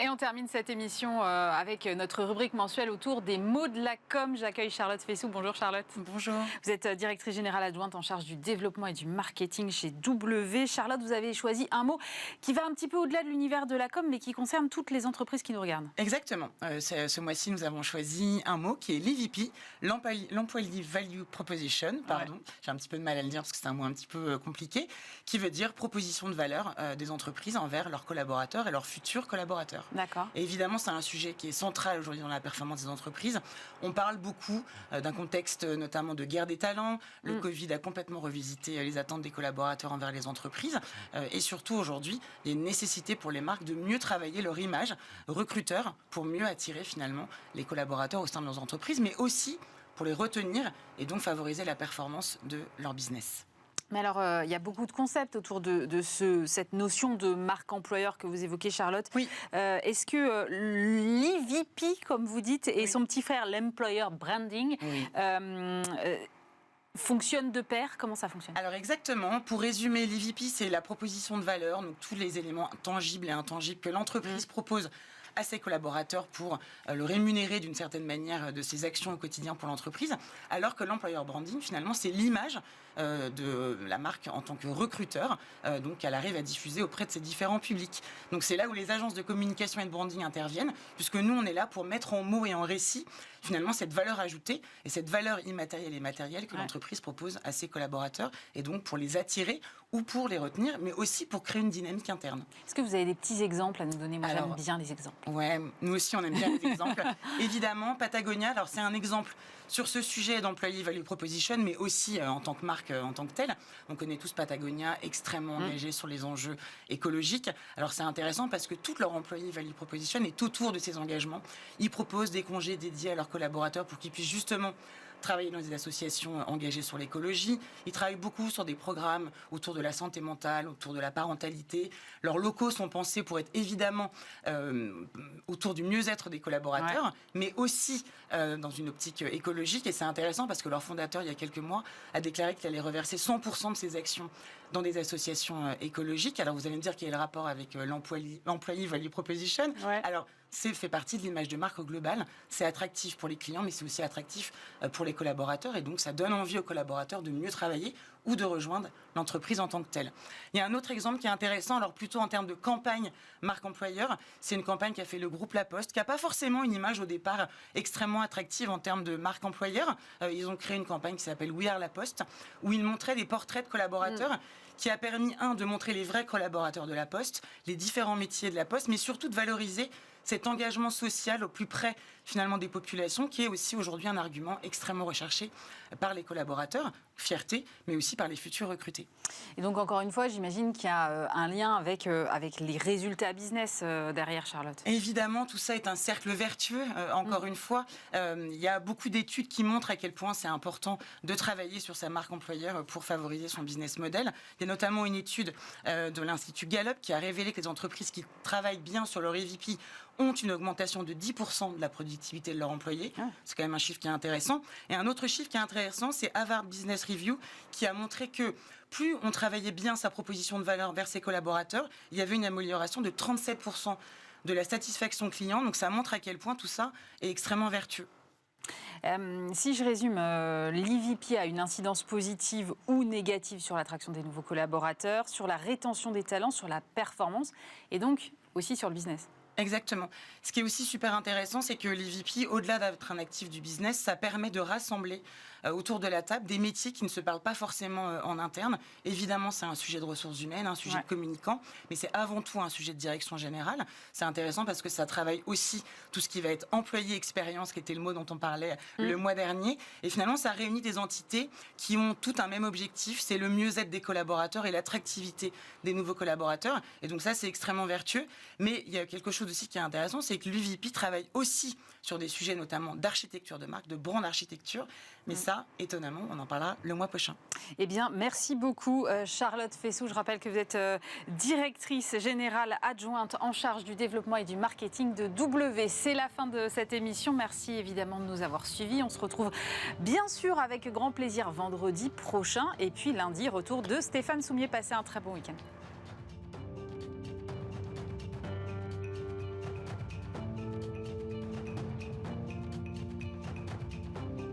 Et on termine cette émission avec notre rubrique mensuelle autour des mots de la com. J'accueille Charlotte Fessou. Bonjour Charlotte. Bonjour. Vous êtes directrice générale adjointe en charge du développement et du marketing chez W. Charlotte, vous avez choisi un mot qui va un petit peu au-delà de l'univers de la com, mais qui concerne toutes les entreprises qui nous regardent. Exactement. Ce mois-ci, nous avons choisi un mot qui est l'EVP, l'Employee Value Proposition. Pardon, ouais. J'ai un petit peu de mal à le dire parce que c'est un mot un petit peu compliqué, qui veut dire proposition de valeur des entreprises envers leurs collaborateurs et leurs futurs collaborateurs. D'accord. Et évidemment, c'est un sujet qui est central aujourd'hui dans la performance des entreprises. On parle beaucoup d'un contexte notamment de guerre des talents. Le Covid a complètement revisité les attentes des collaborateurs envers les entreprises. Et surtout aujourd'hui, il y a une nécessité pour les marques de mieux travailler leur image recruteur pour mieux attirer finalement les collaborateurs au sein de leurs entreprises, mais aussi pour les retenir et donc favoriser la performance de leur business. Mais alors, il y a beaucoup de concepts autour de cette notion de marque employeur que vous évoquez, Charlotte. Oui. Est-ce que l'EVP, comme vous dites, et son petit frère, l'Employer Branding, fonctionne de pair? Comment ça fonctionne? Alors exactement, pour résumer, l'EVP, c'est la proposition de valeur, donc tous les éléments tangibles et intangibles que l'entreprise propose à ses collaborateurs pour le rémunérer d'une certaine manière de ses actions au quotidien pour l'entreprise, alors que l'employer branding, finalement, c'est l'image de la marque en tant que recruteur, donc qu'elle arrive à diffuser auprès de ses différents publics. Donc c'est là où les agences de communication et de branding interviennent, puisque nous, on est là pour mettre en mots et en récit, finalement, cette valeur ajoutée et cette valeur immatérielle et matérielle que l'entreprise propose à ses collaborateurs, et donc pour les attirer ou pour les retenir, mais aussi pour créer une dynamique interne. Est-ce que vous avez des petits exemples à nous donner? Moi, j'aime bien les exemples. Ouais, nous aussi on aime bien les exemples. Évidemment, Patagonia, alors c'est un exemple sur ce sujet d'employee value proposition, mais aussi en tant que marque, en tant que telle. On connaît tous Patagonia, extrêmement engagé sur les enjeux écologiques. Alors c'est intéressant parce que toute leur employee value proposition est autour de ces engagements. Ils proposent des congés dédiés à leurs collaborateurs pour qu'ils puissent justement travailler dans des associations engagées sur l'écologie. Ils travaillent beaucoup sur des programmes autour de la santé mentale, autour de la parentalité. Leurs locaux sont pensés pour être évidemment autour du mieux-être des collaborateurs, mais aussi dans une optique écologique. Et c'est intéressant parce que leur fondateur, il y a quelques mois, a déclaré qu'il allait reverser 100% de ses actions dans des associations écologiques. Alors vous allez me dire quel est le rapport avec l'employee value proposition. Alors c'est fait partie de l'image de marque au global. C'est attractif pour les clients, mais c'est aussi attractif pour les collaborateurs. Et donc, ça donne envie aux collaborateurs de mieux travailler ou de rejoindre l'entreprise en tant que telle. Il y a un autre exemple qui est intéressant, alors plutôt en termes de campagne marque employeur. C'est une campagne qu'a fait le groupe La Poste, qui n'a pas forcément une image au départ extrêmement attractive en termes de marque employeur. Ils ont créé une campagne qui s'appelle We Are La Poste, où ils montraient des portraits de collaborateurs qui a permis, de montrer les vrais collaborateurs de La Poste, les différents métiers de La Poste, mais surtout de valoriser cet engagement social au plus près, finalement, des populations, qui est aussi aujourd'hui un argument extrêmement recherché par les collaborateurs, fierté, mais aussi par les futurs recrutés. Et donc, encore une fois, j'imagine qu'il y a un lien avec les résultats business derrière, Charlotte. Évidemment, tout ça est un cercle vertueux, encore une fois. Il y a beaucoup d'études qui montrent à quel point c'est important de travailler sur sa marque employeur pour favoriser son business model. Il y a notamment une étude de l'Institut Gallup qui a révélé que les entreprises qui travaillent bien sur leur EVP ont une augmentation de 10% de la productivité de leurs employés. C'est quand même un chiffre qui est intéressant. Et un autre chiffre qui est intéressant, c'est Harvard Business Review, qui a montré que plus on travaillait bien sa proposition de valeur vers ses collaborateurs, il y avait une amélioration de 37% de la satisfaction client. Donc ça montre à quel point tout ça est extrêmement vertueux. Si je résume, l'EVP a une incidence positive ou négative sur l'attraction des nouveaux collaborateurs, sur la rétention des talents, sur la performance et donc aussi sur le business. Exactement. Ce qui est aussi super intéressant, c'est que l'EVP, au-delà d'être un actif du business, ça permet de rassembler autour de la table des métiers qui ne se parlent pas forcément en interne. Évidemment, c'est un sujet de ressources humaines, un sujet de communicants, mais c'est avant tout un sujet de direction générale. C'est intéressant parce que ça travaille aussi tout ce qui va être employé expérience, qui était le mot dont on parlait le mois dernier. Et finalement, ça réunit des entités qui ont tout un même objectif, c'est le mieux-être des collaborateurs et l'attractivité des nouveaux collaborateurs. Et donc ça, c'est extrêmement vertueux. Mais il y a quelque chose aussi qui est intéressant, c'est que l'EVP travaille aussi sur des sujets notamment d'architecture de marque, de brand architecture. Mais ça, étonnamment, on en parlera le mois prochain. Eh bien, merci beaucoup Charlotte Fessou. Je rappelle que vous êtes directrice générale adjointe en charge du développement et du marketing de W. C'est la fin de cette émission. Merci évidemment de nous avoir suivis. On se retrouve bien sûr avec grand plaisir vendredi prochain. Et puis lundi, retour de Stéphane Soumier. Passez un très bon week-end.